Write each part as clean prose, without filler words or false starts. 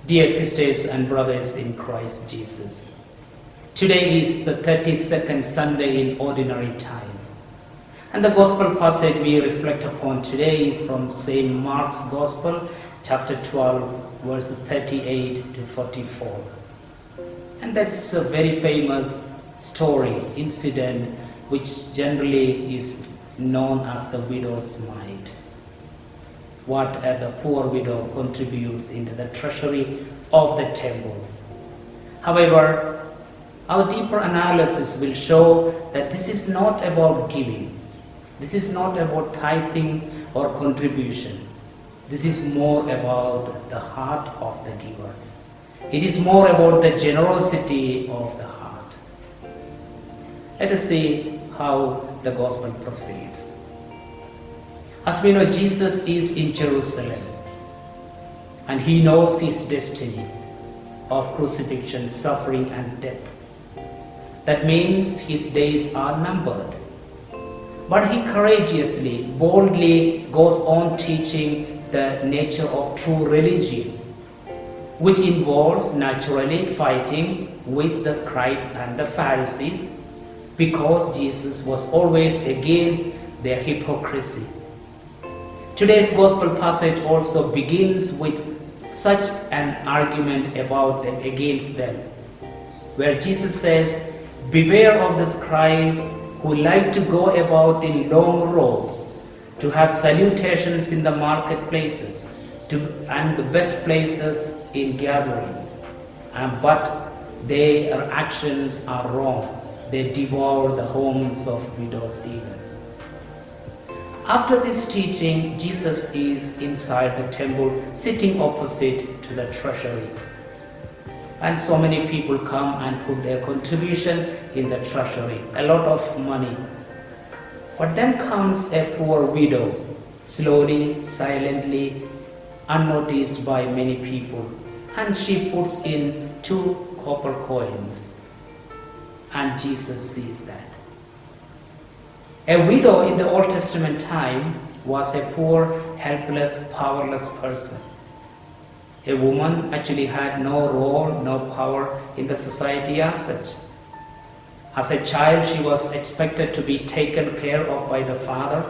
Dear sisters and brothers in Christ Jesus, today is the 32nd Sunday in Ordinary Time, and the Gospel passage we reflect upon today is from St. Mark's Gospel, chapter 12, verses 38 to 44. And that's a very famous story, incident, which generally is known as the widow's mite. What the poor widow contributes into the treasury of the temple. However, our deeper analysis will show that this is not about giving. This is not about tithing or contribution. This is more about the heart of the giver. It is more about the generosity of the heart. Let us see how the gospel proceeds. As we know, Jesus is in Jerusalem, and he knows his destiny of crucifixion, suffering, and death. That means his days are numbered. But he courageously, boldly goes on teaching the nature of true religion, which involves naturally fighting with the scribes and the Pharisees, because Jesus was always against their hypocrisy. Today's gospel passage also begins with such an argument against them, where Jesus says, "Beware of the scribes who like to go about in long robes, to have salutations in the marketplaces, and the best places in gatherings. But their actions are wrong. They devour the homes of widows even." After this teaching, Jesus is inside the temple, sitting opposite to the treasury. And so many people come and put their contribution in the treasury, a lot of money. But then comes a poor widow, slowly, silently, unnoticed by many people. And she puts in 2 copper coins. And Jesus sees that. A widow in the Old Testament time was a poor, helpless, powerless person. A woman actually had no role, no power in the society as such. As a child, she was expected to be taken care of by the father.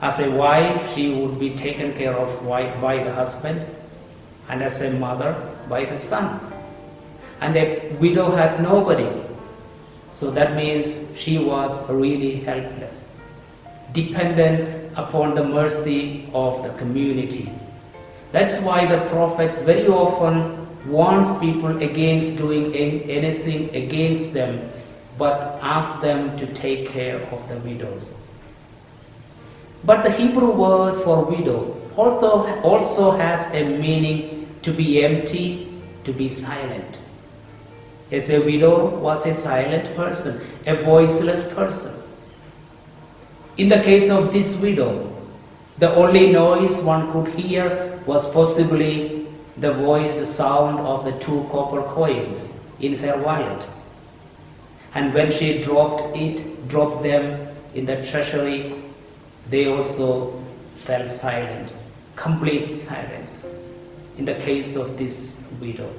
As a wife, she would be taken care of by the husband. And as a mother, by the son. And a widow had nobody. So that means she was really helpless, dependent upon the mercy of the community. That's why the prophets very often warns people against doing anything against them, but ask them to take care of the widows. But the Hebrew word for widow also has a meaning to be empty, to be silent. As a widow was a silent person, a voiceless person. In the case of this widow, the only noise one could hear was possibly the sound of the 2 copper coins in her wallet. And when she dropped them in the treasury, they also fell silent, complete silence in the case of this widow.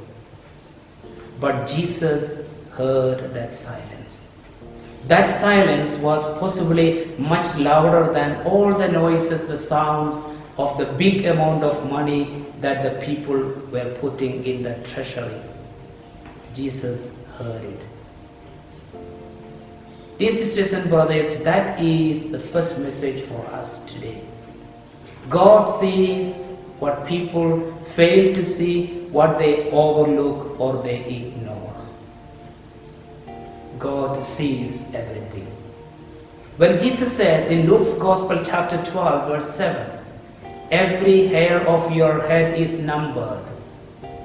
But Jesus heard that silence. That silence was possibly much louder than all the noises, the sounds of the big amount of money that the people were putting in the treasury. Jesus heard it. Dear sisters and brothers, that is the first message for us today. God sees what people fail to see, what they overlook or they ignore. God sees everything. When Jesus says in Luke's Gospel chapter 12 verse 7, "Every hair of your head is numbered,"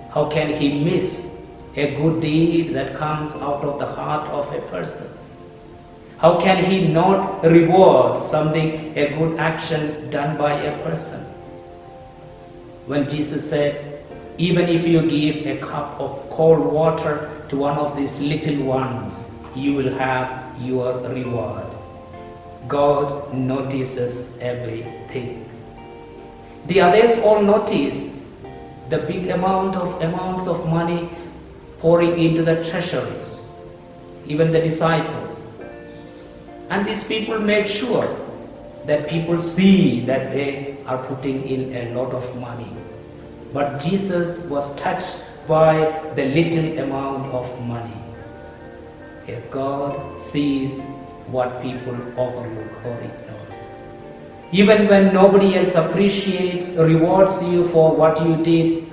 how can he miss a good deed that comes out of the heart of a person? How can he not reward something, a good action done by a person? When Jesus said, "Even if you give a cup of cold water to one of these little ones, you will have your reward." God notices everything. The others all notice the big amounts of money pouring into the treasury, even the disciples. And these people made sure that people see that they are putting in a lot of money. But Jesus was touched by the little amount of money. Yes, God sees what people overlook or ignore. Even when nobody else appreciates, rewards you for what you did,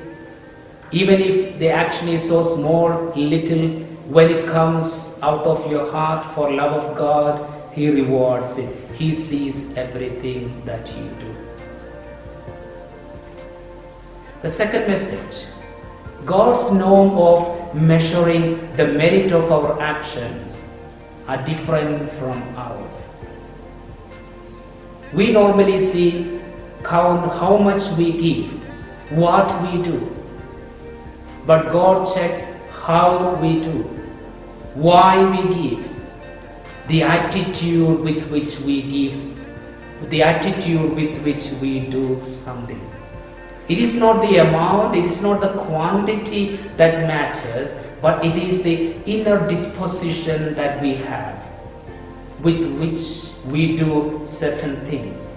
even if they actually so small, little, when it comes out of your heart for love of God, He rewards it. He sees everything that you do. The second message, God's norm of measuring the merit of our actions are different from ours. We normally count how much we give, what we do. But God checks how we do, why we give, the attitude with which we give, the attitude with which we do something. It is not the amount, it is not the quantity that matters, but it is the inner disposition that we have with which we do certain things.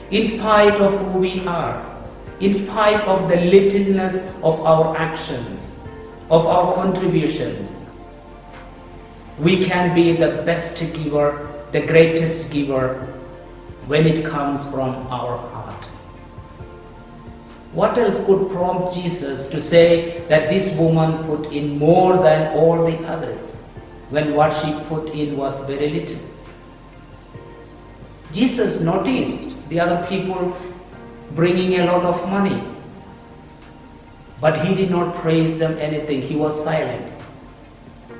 In spite of who we are, in spite of the littleness of our actions, of our contributions, we can be the best giver, the greatest giver when it comes from our heart. What else could prompt Jesus to say that this woman put in more than all the others when what she put in was very little? Jesus noticed the other people bringing a lot of money, but He did not praise them anything. He was silent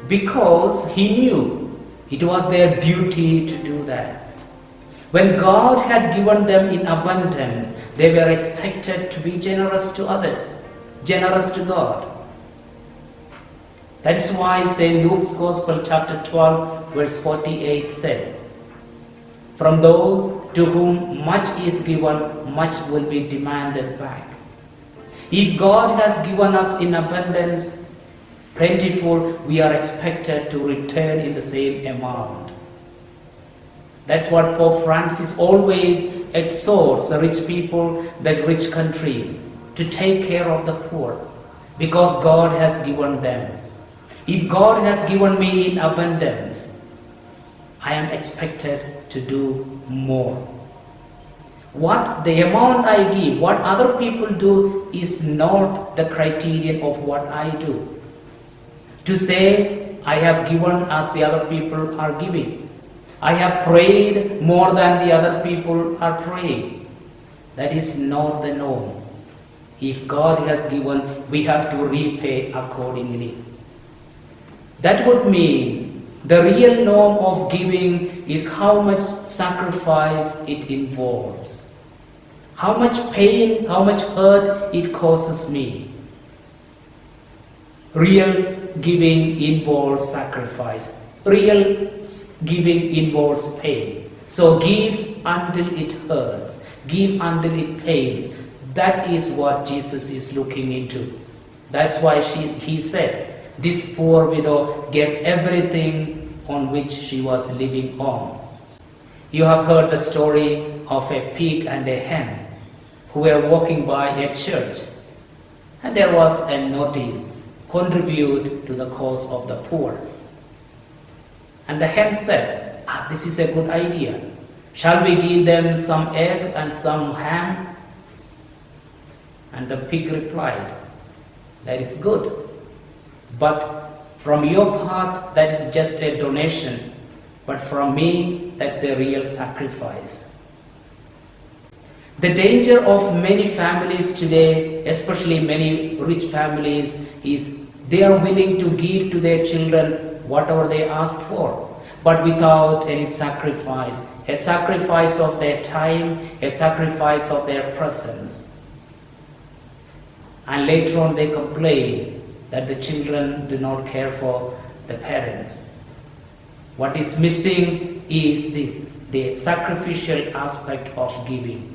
because He knew it was their duty to do that. When God had given them in abundance, they were expected to be generous to others, generous to God. That is why St. Luke's Gospel chapter 12 verse 48 says, "From those to whom much is given, much will be demanded back." If God has given us in abundance, plentiful, we are expected to return in the same amount. That's what Pope Francis always exhorts the rich people, the rich countries, to take care of the poor, because God has given them. If God has given me in abundance, I am expected to do more. What the amount I give, what other people do, is not the criterion of what I do. To say, I have given as the other people are giving, I have prayed more than the other people are praying, that is not the norm. If God has given, we have to repay accordingly. That would mean the real norm of giving is how much sacrifice it involves, how much pain, how much hurt it causes me. Real giving involves sacrifice. Real giving involves pain. So give until it hurts. Give until it pains. That is what Jesus is looking into. That's why He said, this poor widow gave everything on which she was living on. You have heard the story of a pig and a hen who were walking by a church, and there was a notice, contribute to the cause of the poor. And the hen said, this is a good idea. Shall we give them some egg and some ham? And the pig replied, that is good. But from your part, that is just a donation. But from me, that's a real sacrifice. The danger of many families today, especially many rich families, is they are willing to give to their children whatever they ask for, but without any sacrifice. A sacrifice of their time, a sacrifice of their presence. And later on they complain that the children do not care for the parents. What is missing is this, the sacrificial aspect of giving.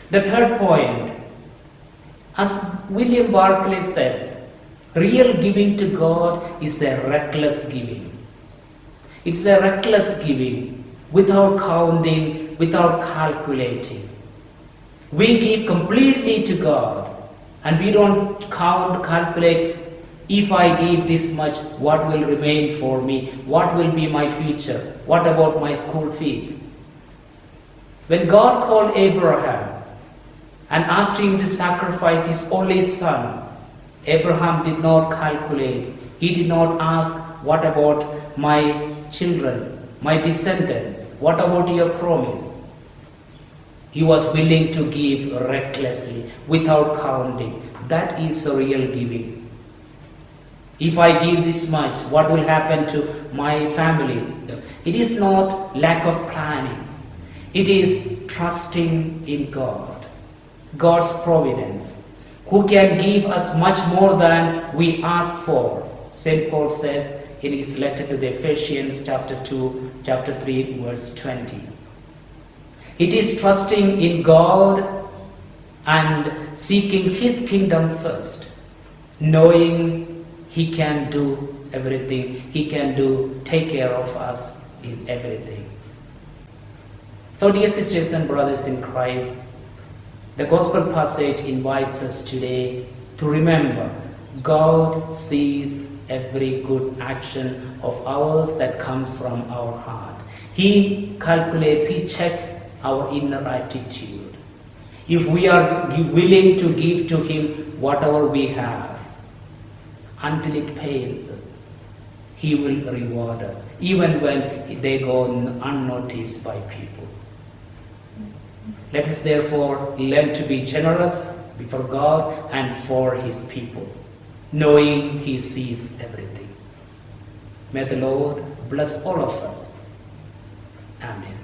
The third point, As William Barclay says, real giving to God is a reckless giving. It's a reckless giving without counting, without calculating. We give completely to God and we don't count, calculate, if I give this much, what will remain for me? What will be my future? What about my school fees? When God called Abraham and asked him to sacrifice his only son, Abraham did not calculate. He did not ask, what about my children, my descendants? What about your promise? He was willing to give recklessly, without counting. That is a real giving. If I give this much, what will happen to my family? It is not lack of planning. It is trusting in God, God's providence, who can give us much more than we ask for. St. Paul says in his letter to the Ephesians chapter 2, chapter 3, verse 20. It is trusting in God and seeking His kingdom first, knowing He can do everything. He can take care of us in everything. So dear sisters and brothers in Christ, the Gospel passage invites us today to remember God sees every good action of ours that comes from our heart. He calculates, He checks our inner attitude. If we are willing to give to Him whatever we have, until it pains us, He will reward us, even when they go unnoticed by people. Let us therefore learn to be generous before God and for His people, knowing He sees everything. May the Lord bless all of us. Amen.